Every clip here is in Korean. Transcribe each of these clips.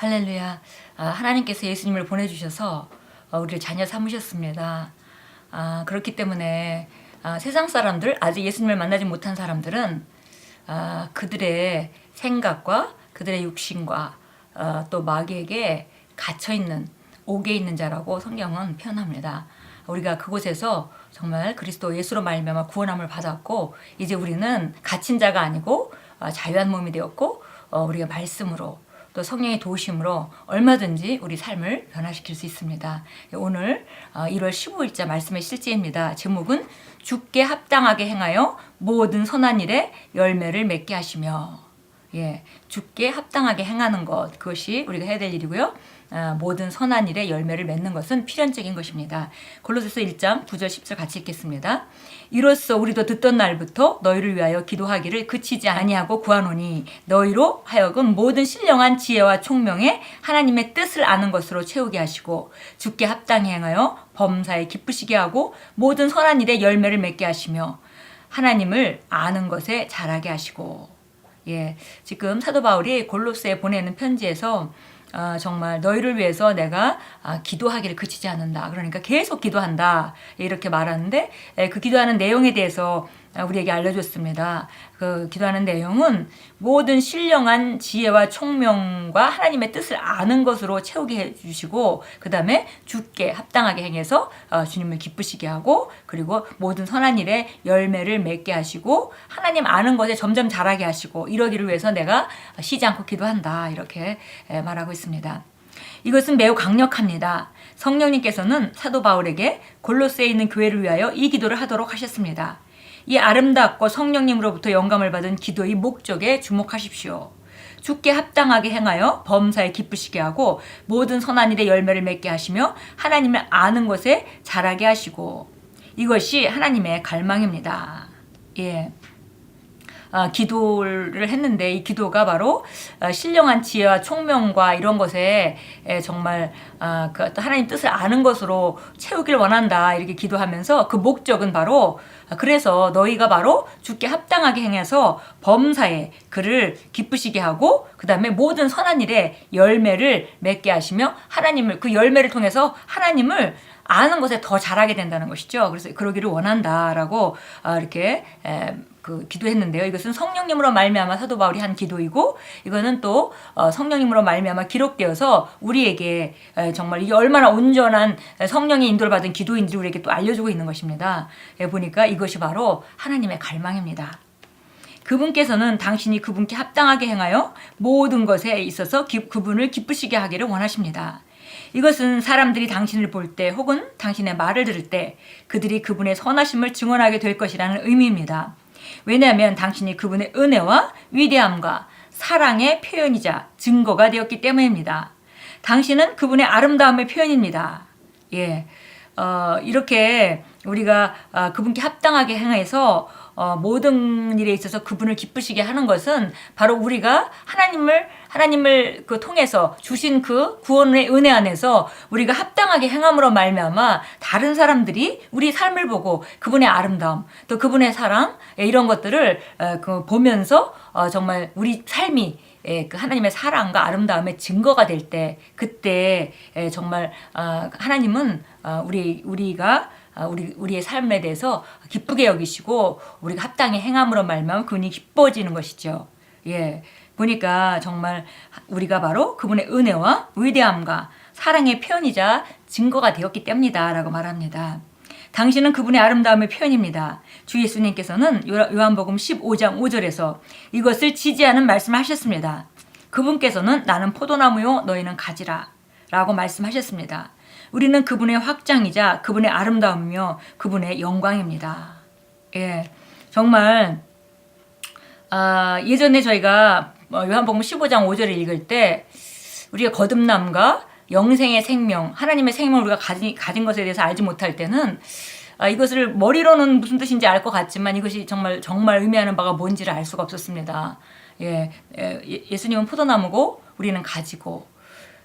할렐루야. 하나님께서 예수님을 보내주셔서 우리를 자녀 삼으셨습니다. 그렇기 때문에 세상 사람들, 아직 예수님을 만나지 못한 사람들은 그들의 생각과 그들의 육신과 또 마귀에게 갇혀있는, 옥에 있는 자라고 성경은 표현합니다. 우리가 그곳에서 정말 그리스도 예수로 말미암아 구원함을 받았고, 이제 우리는 갇힌 자가 아니고 자유한 몸이 되었고, 우리가 말씀으로 또 성령의 도우심으로 얼마든지 우리 삶을 변화시킬 수 있습니다. 오늘 1월 15일자 말씀의 실제입니다. 제목은 주께 합당하게 행하여 모든 선한 일에 열매를 맺게 하시며, 주께 합당하게 행하는 것, 그것이 우리가 해야 될 일이고요. 모든 선한 일에 열매를 맺는 것은 필연적인 것입니다. 골로새서 1장 9절 10절 같이 읽겠습니다. 이로써 우리도 듣던 날부터 너희를 위하여 기도하기를 그치지 아니하고 구하노니 너희로 하여금 모든 신령한 지혜와 총명에 하나님의 뜻을 아는 것으로 채우게 하시고 주께 합당히 행하여 범사에 기쁘시게 하고 모든 선한 일에 열매를 맺게 하시며 하나님을 아는 것에 자라게 하시고. 지금 사도 바울이 골로새에 보내는 편지에서 정말 너희를 위해서 내가 기도하기를 그치지 않는다. 그러니까 계속 기도한다. 이렇게 말하는데 그 기도하는 내용에 대해서 우리에게 알려줬습니다. 그 기도하는 내용은 모든 신령한 지혜와 총명과 하나님의 뜻을 아는 것으로 채우게 해주시고, 그 다음에 주께 합당하게 행해서 주님을 기쁘시게 하고, 그리고 모든 선한 일에 열매를 맺게 하시고 하나님 아는 것에 점점 자라게 하시고, 이러기를 위해서 내가 쉬지 않고 기도한다. 이렇게 말하고 있습니다. 이것은 매우 강력합니다. 성령님께서는 사도 바울에게 골로새에 있는 교회를 위하여 이 기도를 하도록 하셨습니다. 이 아름답고 성령님으로부터 영감을 받은 기도의 목적에 주목하십시오. 주께 합당하게 행하여 범사에 기쁘시게 하고 모든 선한 일에 열매를 맺게 하시며 하나님을 아는 것에 자라게 하시고, 이것이 하나님의 갈망입니다. 기도를 했는데 이 기도가 바로 신령한 지혜와 총명과 이런 것에 정말 그 하나님 뜻을 아는 것으로 채우길 원한다, 이렇게 기도하면서 그 목적은 바로, 그래서 너희가 바로 주께 합당하게 행해서 범사에 그를 기쁘시게 하고 그 다음에 모든 선한 일에 열매를 맺게 하시며 하나님을, 그 열매를 통해서 하나님을 아는 것에 더 잘하게 된다는 것이죠. 그래서 그러기를 원한다라고 이렇게 기도했는데요. 이것은 성령님으로 말미암아 사도 바울이 한 기도이고, 이거는 또 성령님으로 말미암아 기록되어서 우리에게 정말 이게 얼마나 온전한 성령의 인도를 받은 기도인지 우리에게 또 알려주고 있는 것입니다. 보니까 이것이 바로 하나님의 갈망입니다. 그분께서는 당신이 그분께 합당하게 행하여 모든 것에 있어서 그분을 기쁘시게 하기를 원하십니다. 이것은 사람들이 당신을 볼 때 혹은 당신의 말을 들을 때 그들이 그분의 선하심을 증언하게 될 것이라는 의미입니다. 왜냐하면 당신이 그분의 은혜와 위대함과 사랑의 표현이자 증거가 되었기 때문입니다. 당신은 그분의 아름다움의 표현입니다. 이렇게 우리가 그분께 합당하게 행해서 모든 일에 있어서 그분을 기쁘시게 하는 것은 바로 우리가 하나님을 통해서 주신 그 구원의 은혜 안에서 우리가 합당하게 행함으로 말미암아 다른 사람들이 우리 삶을 보고 그분의 아름다움, 또 그분의 사랑, 이런 것들을 보면서 정말 우리 삶이 그 하나님의 사랑과 아름다움의 증거가 될 때, 그때 정말 하나님은 우리의 삶에 대해서 기쁘게 여기시고 우리가 합당히 행함으로 말미암아 그분이 기뻐지는 것이죠. 보니까 정말 우리가 바로 그분의 은혜와 위대함과 사랑의 표현이자 증거가 되었기 때문이다 라고 말합니다. 당신은 그분의 아름다움의 표현입니다. 주 예수님께서는 요한복음 15장 5절에서 이것을 지지하는 말씀을 하셨습니다. 그분께서는 나는 포도나무요 너희는 가지라 라고 말씀하셨습니다. 우리는 그분의 확장이자 그분의 아름다움이며 그분의 영광입니다. 정말 예전에 저희가 요한복음 15장 5절을 읽을 때 우리가 거듭남과 영생의 생명, 하나님의 생명을 우리가 가진 것에 대해서 알지 못할 때는 이것을 머리로는 무슨 뜻인지 알 것 같지만 이것이 정말 의미하는 바가 뭔지를 알 수가 없었습니다. 예수님은 포도나무고 우리는 가지고,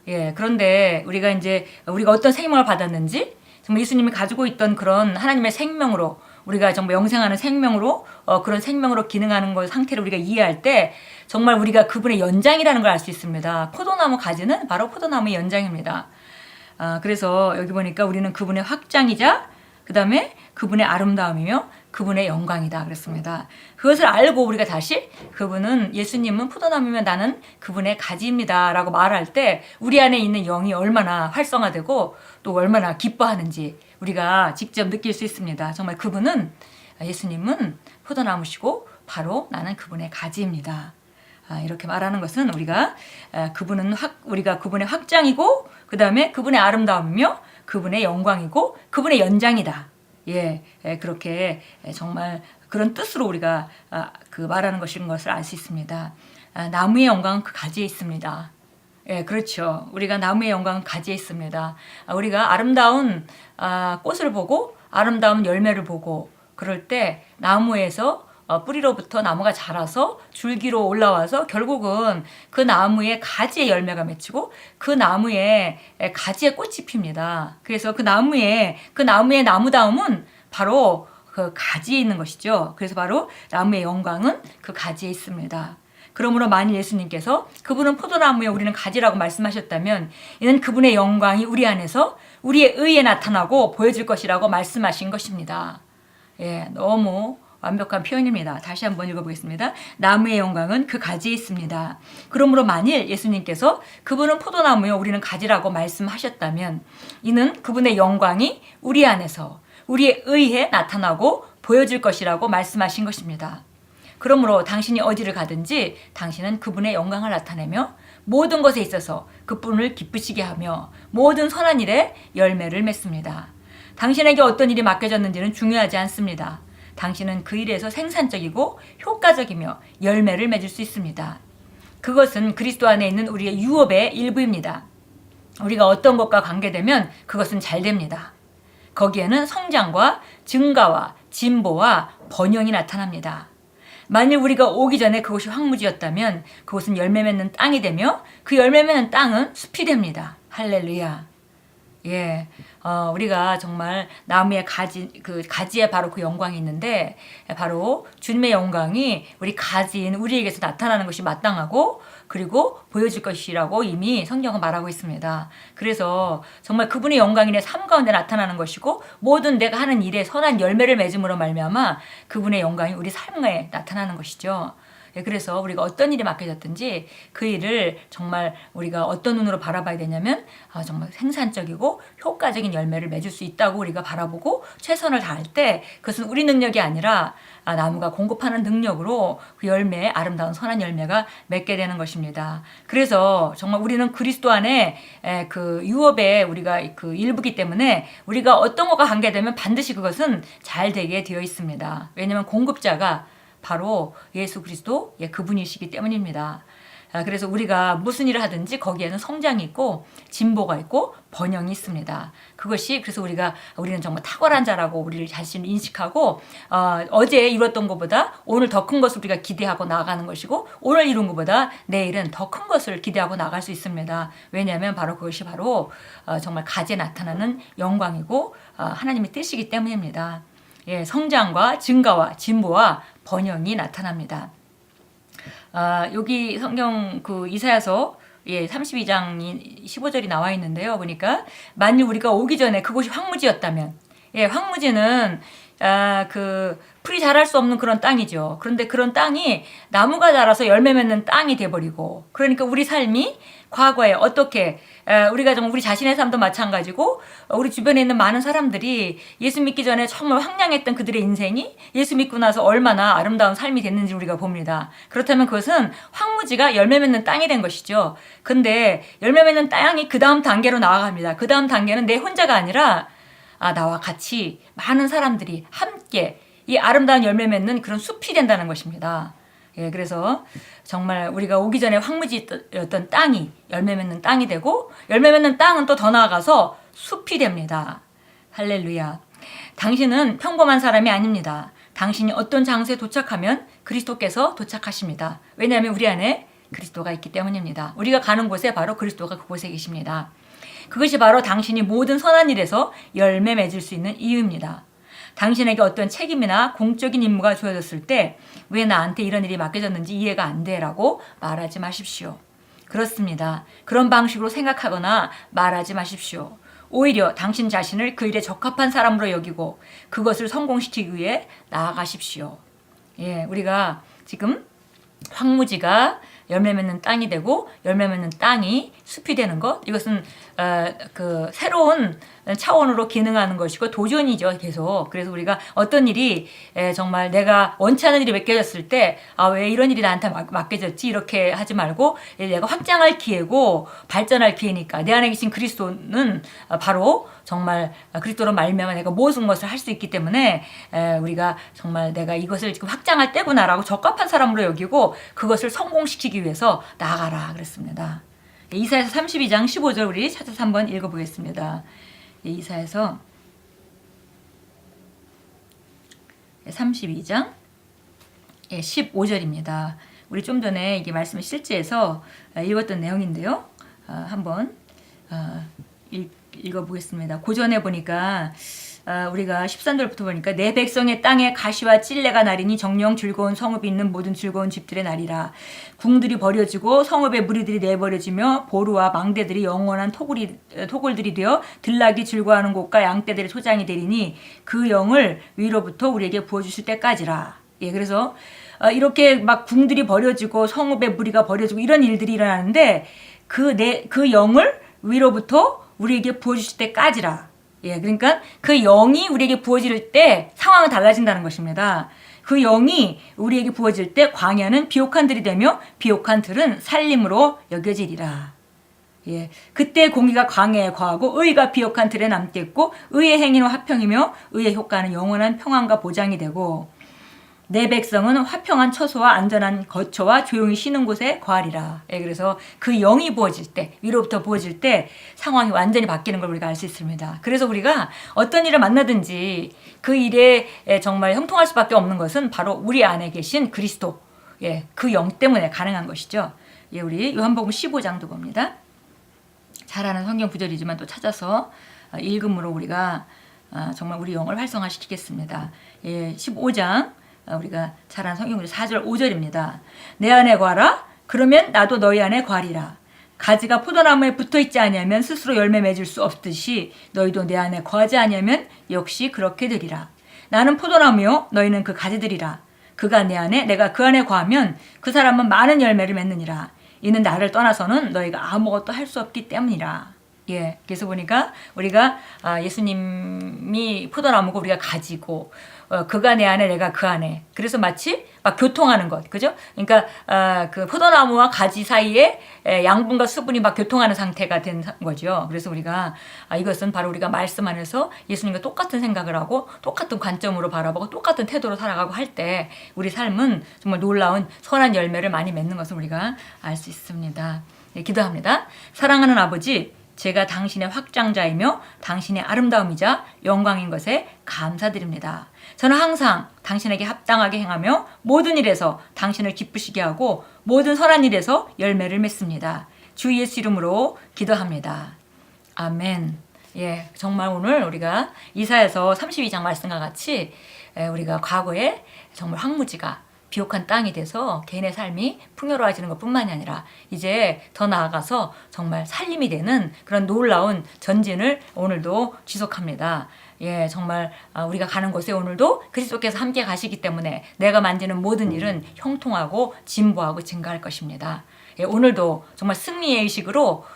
그런데 우리가 어떤 생명을 받았는지, 정말 예수님이 가지고 있던 그런 하나님의 생명으로 우리가 정말 영생하는 생명으로 그런 생명으로 기능하는 것 상태를 우리가 이해할 때 정말 우리가 그분의 연장이라는 걸 알 수 있습니다. 포도나무 가지는 바로 포도나무의 연장입니다. 그래서 여기 보니까 우리는 그분의 확장이자 그 다음에 그분의 아름다움이며 그분의 영광이다 그랬습니다. 그것을 알고 우리가 다시 그분은 예수님은 포도나무면 나는 그분의 가지입니다 라고 말할 때 우리 안에 있는 영이 얼마나 활성화되고 또 얼마나 기뻐하는지 우리가 직접 느낄 수 있습니다. 정말 그분은 예수님은 포도나무시고 바로 나는 그분의 가지입니다. 이렇게 말하는 것은 우리가 우리가 그분의 확장이고 그 다음에 그분의 아름다움이며 그분의 영광이고 그분의 연장이다. 그렇게 정말 그런 뜻으로 우리가 말하는 것인 것을 알 수 있습니다. 나무의 영광은 그 가지에 있습니다. 그렇죠. 우리가 나무의 영광은 가지에 있습니다. 우리가 아름다운 꽃을 보고 아름다운 열매를 보고 그럴 때 나무에서 뿌리로부터 나무가 자라서 줄기로 올라와서 결국은 그 나무의 가지에 열매가 맺히고 그 나무에 가지에 꽃이 핍니다. 그래서 그 나무의 나무다움은 바로 그 가지에 있는 것이죠. 그래서 바로 나무의 영광은 그 가지에 있습니다. 그러므로 만일 예수님께서 그분은 포도나무에 우리는 가지라고 말씀하셨다면 이는 그분의 영광이 우리 안에서 우리의 의에 나타나고 보여질 것이라고 말씀하신 것입니다. 너무 완벽한 표현입니다. 다시 한번 읽어보겠습니다. 나무의 영광은 그 가지에 있습니다. 그러므로 만일 예수님께서 그분은 포도나무요 우리는 가지라고 말씀하셨다면 이는 그분의 영광이 우리 안에서 우리의 의에 나타나고 보여질 것이라고 말씀하신 것입니다. 그러므로 당신이 어디를 가든지 당신은 그분의 영광을 나타내며 모든 것에 있어서 그분을 기쁘시게 하며 모든 선한 일에 열매를 맺습니다. 당신에게 어떤 일이 맡겨졌는지는 중요하지 않습니다. 당신은 그 일에서 생산적이고 효과적이며 열매를 맺을 수 있습니다. 그것은 그리스도 안에 있는 우리의 유업의 일부입니다. 우리가 어떤 것과 관계되면 그것은 잘 됩니다. 거기에는 성장과 증가와 진보와 번영이 나타납니다. 만일 우리가 오기 전에 그곳이 황무지였다면 그곳은 열매 맺는 땅이 되며 그 열매 맺는 땅은 숲이 됩니다. 할렐루야. 우리가 정말 나무의 가지에 바로 그 영광이 있는데 바로 주님의 영광이 우리 가지인 우리에게서 나타나는 것이 마땅하고 그리고 보여질 것이라고 이미 성경은 말하고 있습니다. 그래서 정말 그분의 영광이 내 삶 가운데 나타나는 것이고 모든 내가 하는 일에 선한 열매를 맺음으로 말미암아 그분의 영광이 우리 삶에 나타나는 것이죠. 그래서 우리가 어떤 일이 맡겨졌든지 그 일을 정말 우리가 어떤 눈으로 바라봐야 되냐면 정말 생산적이고 효과적인 열매를 맺을 수 있다고 우리가 바라보고 최선을 다할 때 그것은 우리 능력이 아니라 나무가 공급하는 능력으로 그 열매에 아름다운 선한 열매가 맺게 되는 것입니다. 그래서 정말 우리는 그리스도 안에 그 유업의 우리가 그 일부기 때문에 우리가 어떤 것과 관계되면 반드시 그것은 잘 되게 되어 있습니다. 왜냐하면 공급자가 바로 예수 그리스도 그분이시기 때문입니다. 그래서 우리가 무슨 일을 하든지 거기에는 성장이 있고 진보가 있고 번영이 있습니다. 그것이 그래서 우리는 정말 탁월한 자라고 우리를 자신을 인식하고 어제 이뤘던 것보다 오늘 더 큰 것을 우리가 기대하고 나아가는 것이고 오늘 이룬 것보다 내일은 더 큰 것을 기대하고 나갈 수 있습니다. 왜냐하면 바로 그것이 바로 정말 가지에 나타나는 영광이고 하나님의 뜻이기 때문입니다. 성장과 증가와 진보와 번영이 나타납니다. 여기 성경 그 이사야서 32장 15절이 나와 있는데요. 보니까 만일 우리가 오기 전에 그곳이 황무지였다면 황무지는 그 풀이 자랄 수 없는 그런 땅이죠. 그런데 그런 땅이 나무가 자라서 열매 맺는 땅이 돼버리고 그러니까 우리 삶이 과거에 어떻게 우리가 정말 우리 자신의 삶도 마찬가지고 우리 주변에 있는 많은 사람들이 예수 믿기 전에 정말 황량했던 그들의 인생이 예수 믿고 나서 얼마나 아름다운 삶이 됐는지 우리가 봅니다. 그렇다면 그것은 황무지가 열매 맺는 땅이 된 것이죠. 근데 열매 맺는 땅이 그 다음 단계로 나아갑니다. 그 다음 단계는 내 혼자가 아니라 나와 같이 많은 사람들이 함께 이 아름다운 열매 맺는 그런 숲이 된다는 것입니다. 그래서 정말 우리가 오기 전에 황무지였던 땅이 열매 맺는 땅이 되고 열매 맺는 땅은 또 더 나아가서 숲이 됩니다. 할렐루야. 당신은 평범한 사람이 아닙니다. 당신이 어떤 장소에 도착하면 그리스도께서 도착하십니다. 왜냐하면 우리 안에 그리스도가 있기 때문입니다. 우리가 가는 곳에 바로 그리스도가 그곳에 계십니다. 그것이 바로 당신이 모든 선한 일에서 열매 맺을 수 있는 이유입니다. 당신에게 어떤 책임이나 공적인 임무가 주어졌을 때 왜 나한테 이런 일이 맡겨졌는지 이해가 안 돼라고 말하지 마십시오. 그렇습니다. 그런 방식으로 생각하거나 말하지 마십시오. 오히려 당신 자신을 그 일에 적합한 사람으로 여기고 그것을 성공시키기 위해 나아가십시오. 예, 우리가 지금 황무지가 열매 맺는 땅이 되고 열매 맺는 땅이 숲이 되는 것, 이것은 그 새로운 차원으로 기능하는 것이고 도전이죠, 계속. 그래서 우리가 어떤 일이 정말 내가 원치 않은 일이 맡겨졌을 때 왜 이런 일이 나한테 맡겨졌지 이렇게 하지 말고 내가 확장할 기회고 발전할 기회니까 내 안에 계신 그리스도는 바로 정말 그리스도로 말미암아 내가 모든 것을 할 수 있기 때문에 우리가 정말 내가 이것을 지금 확장할 때구나라고 적합한 사람으로 여기고 그것을 성공시키기 위해서 나아가라 그랬습니다. 이사야서 32장 15절 우리 찾아서 한번 읽어보겠습니다. 이사야서 32장 15절입니다. 우리 좀 전에 이게 말씀을 실제해서 읽었던 내용인데요. 한번 읽어보겠습니다. 고전에 보니까 우리가 13절부터 보니까 내 백성의 땅에 가시와 찔레가 나리니 정령 즐거운 성읍이 있는 모든 즐거운 집들의 날이라. 궁들이 버려지고 성읍의 무리들이 내버려지며 보루와 망대들이 영원한 토굴들이 되어 들락이 즐거워하는 곳과 양떼들의 소장이 되리니 그 영을 위로부터 우리에게 부어주실 때까지라. 예, 그래서 이렇게 막 궁들이 버려지고 성읍의 무리가 버려지고 이런 일들이 일어나는데 그 영을 위로부터 우리에게 부어주실 때까지라. 예, 그러니까 그 영이 우리에게 부어질 때 상황은 달라진다는 것입니다. 그 영이 우리에게 부어질 때 광야는 비옥한 들이 되며 비옥한 들은 살림으로 여겨지리라. 예, 그때 공의가 광야에 거하고 의가 비옥한 들에 남겠고 의의 행위는 화평이며 의의 효과는 영원한 평안과 보장이 되고 내 백성은 화평한 처소와 안전한 거처와 조용히 쉬는 곳에 거하리라. 예, 그래서 그 영이 부어질 때, 위로부터 부어질 때 상황이 완전히 바뀌는 걸 우리가 알 수 있습니다. 그래서 우리가 어떤 일을 만나든지 그 일에 정말 형통할 수밖에 없는 것은 바로 우리 안에 계신 그리스도, 예, 그 영 때문에 가능한 것이죠. 예, 우리 요한복음 15장도 봅니다. 잘 아는 성경 구절이지만 또 찾아서 읽음으로 우리가 정말 우리 영을 활성화시키겠습니다. 예, 15장 우리가 잘 아는 성경 4절 5절입니다. 내 안에 거하라. 그러면 나도 너희 안에 거하리라. 가지가 포도나무에 붙어있지 아니하면 스스로 열매 맺을 수 없듯이 너희도 내 안에 거하지 아니하면 역시 그렇게 되리라. 나는 포도나무요 너희는 그 가지들이라. 그가 내 안에 내가 그 안에 거하면 그 사람은 많은 열매를 맺느니라. 이는 나를 떠나서는 너희가 아무것도 할 수 없기 때문이라. 예, 그래서 보니까 우리가 예수님이 포도나무고 우리가 가지고 그가 내 안에 내가 그 안에, 그래서 마치 막 교통하는 것, 그죠? 그러니까 그 포도나무와 가지 사이에 양분과 수분이 막 교통하는 상태가 된 거죠. 그래서 우리가 이것은 바로 우리가 말씀 안에서 예수님과 똑같은 생각을 하고 똑같은 관점으로 바라보고 똑같은 태도로 살아가고 할 때 우리 삶은 정말 놀라운 선한 열매를 많이 맺는 것을 우리가 알 수 있습니다. 네, 기도합니다. 사랑하는 아버지, 제가 당신의 확장자이며 당신의 아름다움이자 영광인 것에 감사드립니다. 저는 항상 당신에게 합당하게 행하며 모든 일에서 당신을 기쁘시게 하고 모든 선한 일에서 열매를 맺습니다. 주 예수 이름으로 기도합니다. 아멘. 예, 정말 오늘 우리가 이사야서 32장 말씀과 같이 우리가 과거에 정말 황무지가 비옥한 땅이 돼서 개인의 삶이 풍요로워지는 것뿐만이 아니라 이제 더 나아가서 정말 살림이 되는 그런 놀라운 전진을 오늘도 지속합니다. 예, 정말 우리가 가는 곳에 오늘도 그리스도께서 함께 가시기 때문에 내가 만지는 모든 일은 형통하고 진보하고 증가할 것입니다. 예, 오늘도 정말 승리의 의식으로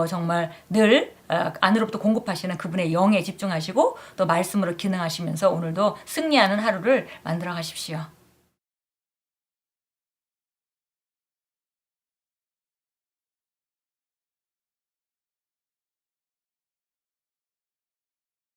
정말 늘 안으로부터 공급하시는 그분의 영에 집중하시고 또 말씀으로 기능하시면서 오늘도 승리하는 하루를 만들어 가십시오.